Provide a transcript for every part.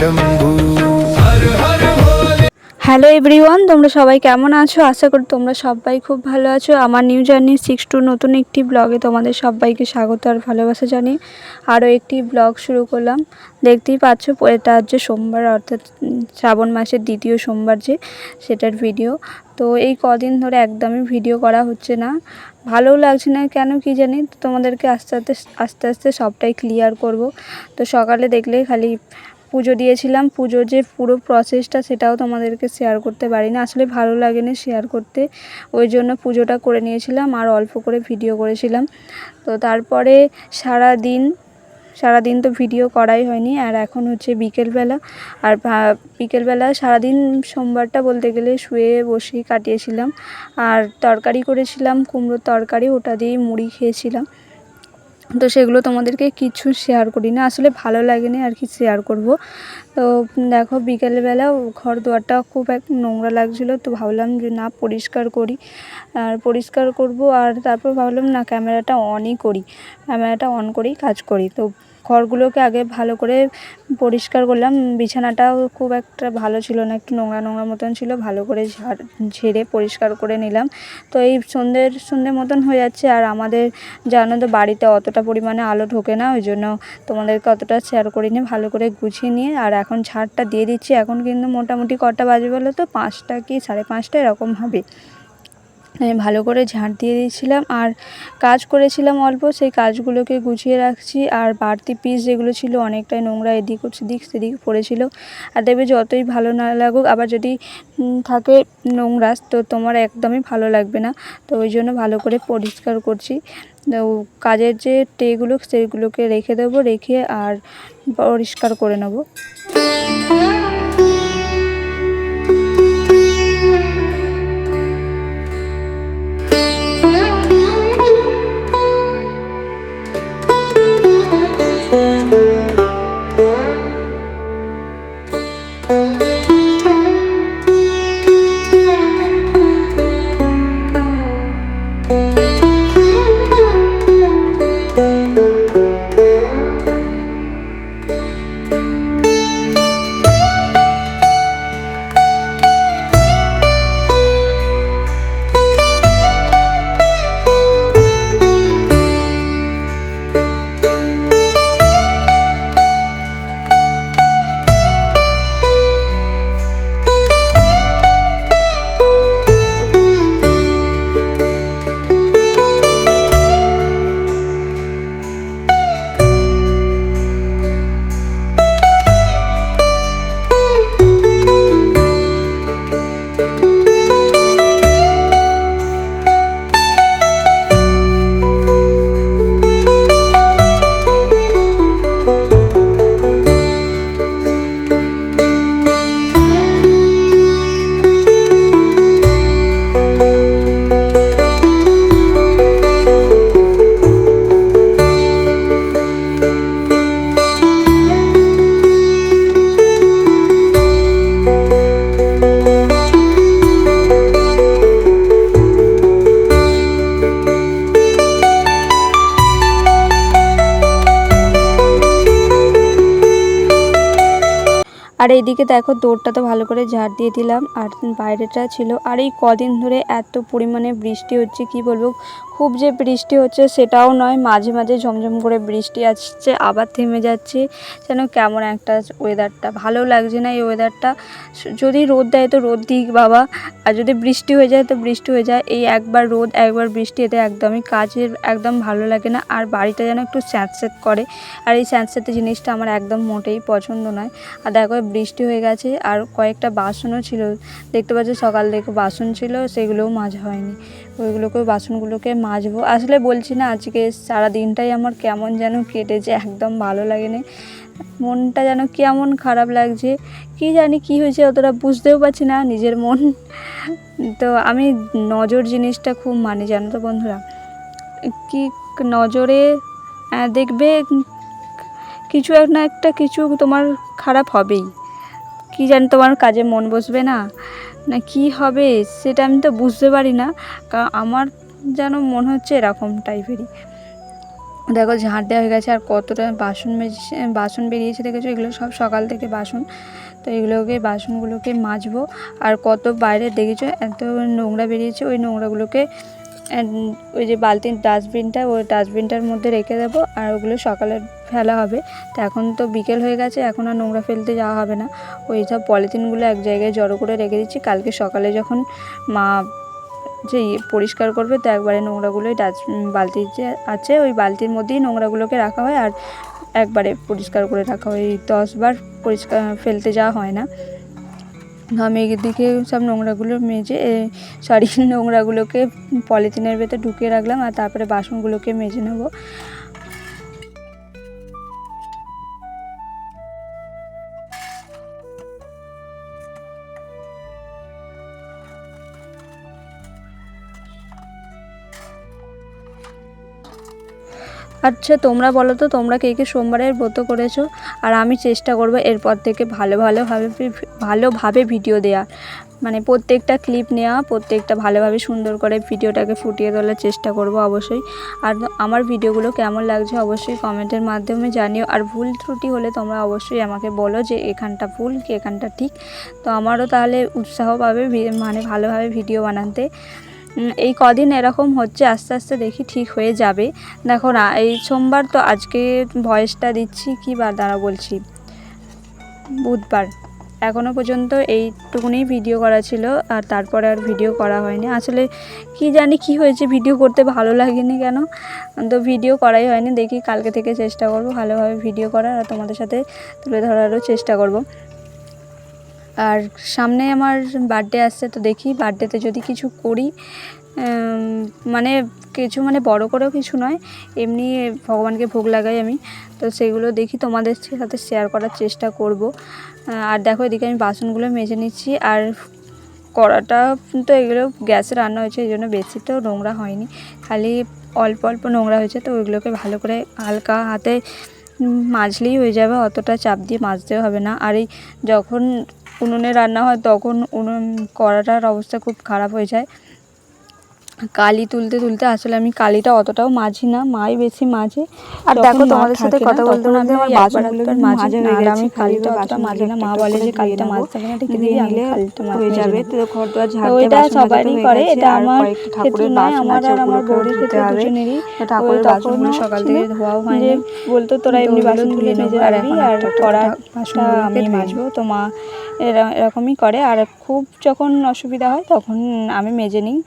Shambhu. Hello everyone, তোমরা সবাই কেমন আছো? আশা করি তোমরা সবাই খুব ভালো আছো। আমার নিউ জার্নি 6 নতুন একটি ব্লগে তোমাদের সবাইকে স্বাগত আর ভালোবাসা জানিয়ে আরও একটি ব্লগ শুরু করলাম। দেখতেই পাচ্ছ এটা হচ্ছে সোমবার, অর্থাৎ শ্রাবণ মাসের দ্বিতীয় সোমবার সেটার ভিডিও। তো এই কদিন ধরে একদমই ভিডিও করা হচ্ছে না, ভালোও লাগছে না কেন কি জানি। তো তোমাদেরকে আস্তে আস্তে সবটাই ক্লিয়ার করব। তো সকালে দেখলে খালি পুজো দিয়েছিলাম, পুজোর যে পুরো প্রসেসটা সেটাও তোমাদেরকে শেয়ার করতে পারি না, আসলে ভালো লাগে না শেয়ার করতে। ওই জন্য পুজোটা করে নিয়েছিলাম আর অল্প করে ভিডিও করেছিলাম। তো তারপরে সারাদিন তো ভিডিও করাই হয়নি। আর এখন হচ্ছে বিকেলবেলা, আর বিকেলবেলা সারাদিন সোমবারটা বলতে গেলে শুয়ে বসেই কাটিয়েছিলাম। আর তরকারি করেছিলাম, কুমড়োর তরকারি, ওটা দিয়েই মুড়ি খেয়েছিলাম। তো সেগুলো তোমাদেরকে কিছু শেয়ার করি না, আসলে ভালো লাগে না আর কি শেয়ার করব। তো দেখো বিকেলবেলা ঘর দুয়ারটা খুব এক নোংরা লাগছিলো, তো ভাবলাম যে না পরিষ্কার করি, আর পরিষ্কার করব। আর তারপর ভাবলাম না ক্যামেরাটা অন করেই কাজ করি। তো ঘরগুলোকে আগে ভালো করে পরিষ্কার করলাম। বিছানাটাও খুব একটা ভালো ছিল না, একটু নোংরা নোংরা মতন ছিল, ভালো করে ঝেড়ে পরিষ্কার করে নিলাম। তো এই সন্ধ্যে মতন হয়ে যাচ্ছে, আর আমাদের জানো তো বাড়িতে অতটা পরিমাণে আলো ঢোকে না, ওই জন্য তোমাদেরকে অতটা শেয়ার করিনি। ভালো করে গুছিয়ে নিয়ে আর এখন ঝাড়টা দিয়ে দিচ্ছি। এখন কিন্তু মোটামুটি কটা বাজে বলো তো, 5টা কি 5:30 এরকম হবে। আমি ভালো করে ঝাঁট দিয়ে দিয়েছিলাম আর কাজ করেছিলাম অল্প, সেই কাজগুলোকে গুছিয়ে রাখছি। আর বাড়তি পিস যেগুলো ছিল অনেকটাই নোংরা, এদিক সেদিক পড়েছিল। আর দেখবে যতই ভালো না লাগুক, আবার যদি থাকে নোংরা তো তোমার একদমই ভালো লাগবে না। তো ওই জন্য ভালো করে পরিষ্কার করছি। তো কাজের যে ট্রেগুলো সেগুলোকে রেখে দেবো, রেখে আর পরিষ্কার করে নেবো। আর এইদিকে দেখো দৌড়টা তো ভালো করে ঝাড় দিয়ে দিলাম, আর বাইরেটা ছিল। আর এই কদিন ধরে এত পরিমাণে বৃষ্টি হচ্ছে, কি বলবো, খুব যে বৃষ্টি হচ্ছে সেটাও নয়, মাঝে মাঝে ঝমঝম করে বৃষ্টি আসছে, আবার থেমে যাচ্ছে, যেন কেমন একটা ওয়েদারটা ভালো লাগছে না। এই ওয়েদারটা যদি রোদ দেয় তো রোদ দিক বাবা, আর যদি বৃষ্টি হয়ে যায় তো বৃষ্টি হয়ে যায়। এই একবার রোদ একবার বৃষ্টি, এতে একদমই কাজের একদম ভালো লাগে না। আর বাড়িটা যেন একটু স্যাঁতস্যাঁত করে, আর এই স্যাঁতস্যাঁতে জিনিসটা আমার একদম মোটেই পছন্দ নয়। আর দেখো বৃষ্টি হয়ে গেছে, আর কয়েকটা বাসনও ছিল, দেখতে পাচ্ছ সকাল থেকে বাসন ছিল, সেগুলোও মাজা হয়নি। বাসনগুলোকে মাজবো। আসলে বলছি না, আজকে সারা দিনটাই আমার কেমন যেন কেটেছে, একদম ভালো লাগেনি, মনটা যেন কেমন খারাপ লাগছে, কি জানি কি হয়েছে, অতটা বুঝতেও পারছি না নিজের মন। তো আমি নজর জিনিসটা খুব মানি, জানো তো বন্ধুরা, কি নজরে দেখবে কিছু না একটা কিছু তোমার খারাপ হবেই, কি জানি তোমার কাজে মন বসবে না, না কি হবে সেটা আমি তো বুঝতে পারি না, কারণ আমার যেন মনে হচ্ছে এরকম টাইপেরই। দেখো ঝাঁট দেওয়া হয়ে গেছে, আর কতটা বাসন বেরিয়েছে দেখেছো, এগুলো সব সকাল থেকে বাসন। তো বাসনগুলোকে মাজবো। আর কত বাইরে দেখেছো এত নোংরা বেরিয়েছে, ওই নোংরাগুলোকে ওই যে বালতির ডাস্টবিনটা, ওই ডাস্টবিনটার মধ্যে রেখে দেবো, আর ওগুলো সকালে ফেলা হবে। তো এখন তো বিকেল হয়ে গেছে, এখন আর নোংরা ফেলতে যাওয়া হবে না। ওই সব পলিথিনগুলো এক জায়গায় জড়ো করে রেখে দিচ্ছি, কালকে সকালে যখন মা যে পরিষ্কার করবে তো একবারে নোংরাগুলোই বালতি যে আছে ওই বালতির মধ্যেই নোংরাগুলোকে রাখা হয়, আর একবারে পরিষ্কার করে রাখা হয়, 10 বার পরিষ্কার ফেলতে যাওয়া হয় না। আমি এদিকে সব নোংরাগুলো নোংরাগুলোকে পলিথিনের ভেতর ঢুকিয়ে রাখলাম, আর তারপরে বাসনগুলোকে মেজে নেব। আচ্ছা তোমরা বলো তো, তোমরা কে কে সোমবারের ব্রত করেছো? আর আমি চেষ্টা করব এরপর থেকে ভালোভাবে ভিডিও দেওয়া, মানে প্রত্যেকটা ক্লিপ নেওয়া, প্রত্যেকটা ভালোভাবে সুন্দর করে ভিডিওটাকে ফুটিয়ে তোলার চেষ্টা করব অবশ্যই। আর আমার ভিডিওগুলো কেমন লাগছে অবশ্যই কমেন্টের মাধ্যমে জানিও। আর ভুল ত্রুটি হলে তোমরা অবশ্যই আমাকে বলো যে এখানটা ভুল কি এখানটা ঠিক, তো আমারও তাহলে উৎসাহ পাবে মানে ভালোভাবে ভিডিও বানাতে। এই কদিন এরকম হচ্ছে, আস্তে আস্তে দেখি ঠিক হয়ে যাবে। দেখো না, এই সোমবার তো, আজকে ভয়েসটা দিচ্ছি কী বার দ্বারা বলছি, বুধবার। এখনও পর্যন্ত এইটুকুনি ভিডিও করা ছিল, আর তারপরে আর ভিডিও করা হয়নি। আসলে কি জানি কি হয়েছে, ভিডিও করতে ভালো লাগেনি কেন, তো ভিডিও করাই হয়নি। দেখি কালকে থেকে চেষ্টা করব ভালোভাবে ভিডিও করার, আর তোমাদের সাথে তুলে ধরারও চেষ্টা করব। আর সামনে আমার বার্থডে আসছে, তো দেখি বার্থডেতে যদি কিছু করি, মানে কিছু মানে বড় করেও কিছু নয়, এমনি ভগবানকে ভোগ লাগাই আমি, তো সেগুলো দেখি তোমাদের সাথে শেয়ার করার চেষ্টা করব। আর দেখো এদিকে আমি বাসনগুলো মেজে নিচ্ছি, আর কড়াটা তো এগুলো গ্যাসে রান্না হয়েছে, এই জন্য বেশি তো নোংরা হয়নি, খালি অল্প অল্প নোংরা হয়েছে। তো ওইগুলোকে ভালো করে হালকা হাতে মাজলেই হয়ে যাবে, অতটা চাপ দিয়ে মাজতেও হবে না। আর এই যখন উনুনে রান্না হয় তখন কড়াটার অবস্থা খুব খারাপ হয়ে যায়, কালি তুলতে তুলতে। আসলে আমি কালিটা অতটাও মাজি না, মাই বেশি মাজে। আর দেখো তোমাদের সাথে কথা বলতে বলতে আমার বাসনগুলো মাজা হয়ে গেছে, আমি কালিটা অতটা মাজি না। মা বলে যে কালিটা মাজতে হবে না, ঠিক দিবি, আমি কালিটা হয়ে যাবে। তো ঘরদোয়ার ঝাড় দিয়ে বাসন সবারই করে, এটা আমার ক্ষেত্রে নয়, আমার আর আমার বউয়ের ক্ষেত্রে দুজনেরই। ঠাকুরের বাসনগুলো সকাল থেকে ধোয়াও হয়নি, বলতো তোরা এমনি বাসন ধুয়ে মেজে রাখবি, আর কড়ার বাসনটা আমি মাজবো। তো মা এরকমই করে, আর খুব যখন অসুবিধা হয় তখন আমি মেজে নিই,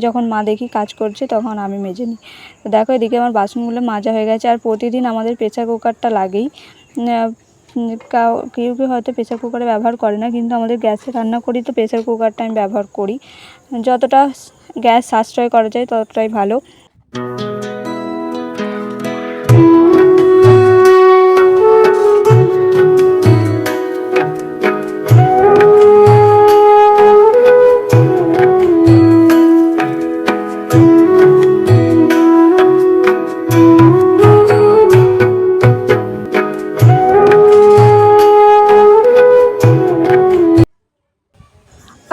যখন মা দেখি কাজ করছে তখন আমি মেজে নিই। তো দেখো এদিকে আমার বাসনগুলো মাজা হয়ে গেছে। আর প্রতিদিন আমাদের প্রেসার কুকারটা লাগেই, কেউ হয়তো প্রেসার কুকারে ব্যবহার করে না, কিন্তু আমাদের গ্যাসে রান্না করি তো প্রেসার কুকারটা আমি ব্যবহার করি। যতটা গ্যাস সাশ্রয় করা যায় ততটাই ভালো।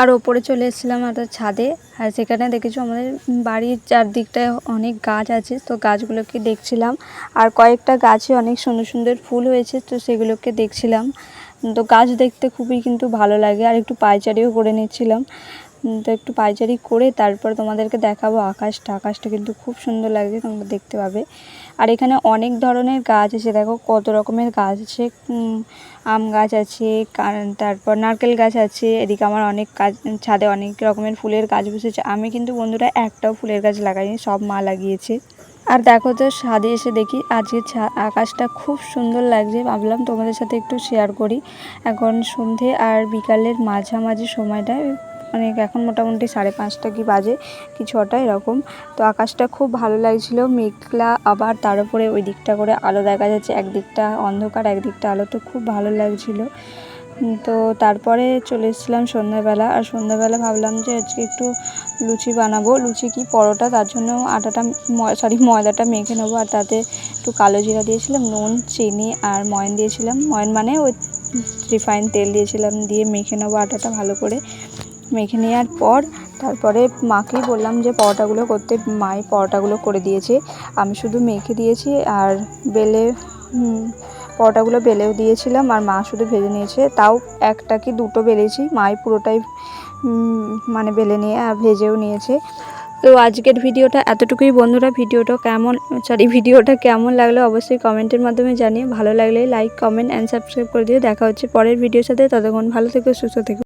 আর ওপরে চলে এসেছিলাম একটা ছাদে, আর সেখানে দেখেছো আমাদের বাড়ির চারদিকটায় অনেক গাছ আছে, তো গাছগুলোকে দেখছিলাম। আর কয়েকটা গাছে অনেক সুন্দর সুন্দর ফুল হয়েছে, তো সেগুলোকে দেখছিলাম। তো গাছ দেখতে খুবই কিন্তু ভালো লাগে। আর একটু পায়চারিও করে নিচ্ছিলাম, তো একটু পায়চারি করে তারপর তোমাদেরকে দেখাবো আকাশটা কিন্তু খুব সুন্দর লাগছে, তোমরা দেখতে পাবে। আর এখানে অনেক ধরনের গাছ আছে, দেখো কত রকমের গাছ আছে, আম গাছ আছে, তারপর নারকেল গাছ আছে। এদিকে আমার অনেক ছাদে অনেক রকমের ফুলের গাছ বসেছে। আমি কিন্তু বন্ধুরা একটাও ফুলের গাছ লাগাইনি, সব মা লাগিয়েছে। আর দেখো তো ছাদে এসে দেখি আজকে আকাশটা খুব সুন্দর লাগছে, ভাবলাম তোমাদের সাথে একটু শেয়ার করি। এখন সন্ধে আর বিকালের মাঝামাঝি সময়টায়, মানে এখন মোটামুটি 5:30 কি বাজে, কি 6টা এরকম। তো আকাশটা খুব ভালো লাগছিল, মেঘলা, আবার তার উপরে ওই দিকটা করে আলো দেখা যাচ্ছে, একদিকটা অন্ধকার একদিকটা আলো, তো খুব ভালো লাগছিল। তো তারপরে চলে এসেছিলাম সন্ধ্যাবেলা। আর সন্ধ্যাবেলা ভাবলাম যে আজকে একটু লুচি বানাবো, লুচি কি পরোটা, তার জন্য ময়দাটা মেখে নেবো। আর তাতে একটু কালো জিরা দিয়েছিলাম, নুন, চিনি আর ময়ন দিয়েছিলাম, ময়ন মানে ওই রিফাইন তেল দিয়েছিলাম, দিয়ে মেখে নেবো আটাটা ভালো করে। মেখে নেওয়ার পর তারপরে মাকেই বললাম যে পরোটাগুলো করতে। মাই পরোটাগুলো করে দিয়েছে, আমি শুধু মেখে দিয়েছি আর বেলে পরোটাগুলো বেলেও দিয়েছিলাম আর মা শুধু ভেজে নিয়েছে। তাও একটা কি দুটো বেলেছি, মাই পুরোটাই মানে বেলে নিয়ে আর ভেজেও নিয়েছে। তো আজকের ভিডিওটা এতটুকুই বন্ধুরা। ভিডিওটা কেমন লাগলো অবশ্যই কমেন্টের মাধ্যমে জানিয়ে, ভালো লাগলে লাইক কমেন্ট অ্যান্ড সাবস্ক্রাইব করে দিয়ে দেখা হচ্ছে পরের ভিডিওর সাথে। ততক্ষণ ভালো থেকো, সুস্থ থেকো।